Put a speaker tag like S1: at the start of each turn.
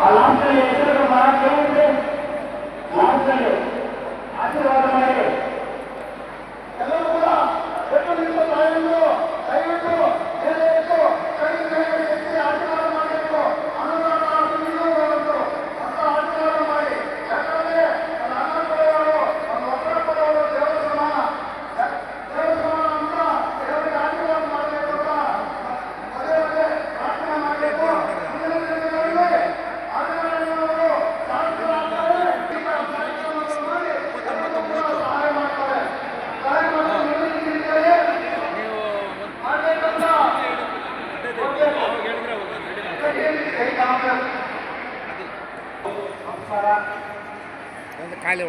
S1: ಲಾಸ್ಟಲ್ಲಿ ಹೆಸರು ಕೇಳಿದ್ರೆ ಲಾಸ್ಟಲ್ಲಿ ಆಶೀರ್ವಾದ ಮಾಡಿ ಎಲ್ಲರೂ ಕೂಡ ಎಷ್ಟು ನಿಮಿಷ ತಾಯಿಗಳು ದಯವಿಟ್ಟು ಏನಾಯಿತು ಕೈ ಎತ್ತಿ ಆಶೀರ್ವಾದ ಮಾಡಬೇಕು ಅನುದಾನ ಬರಬೇಕು ಅಂತ ಆಶೀರ್ವಾದ ಮಾಡಿ. ಯಾಕಂದ್ರೆ ಅನ್ನ ಕೊಡುವವರು ಒಂದು ಒಬ್ಬರ ಕೊಡುವವರು ದೇವರ ಸಮಾನ ಅಂತ ದೇವರಿಗೆ ಆಶೀರ್ವಾದ ಮಾಡಬೇಕು ಅಂತ ಪದೇ ಪದೇ ಪ್ರಾರ್ಥನೆ ಮಾಡಬೇಕು.
S2: ಕಾಲೇ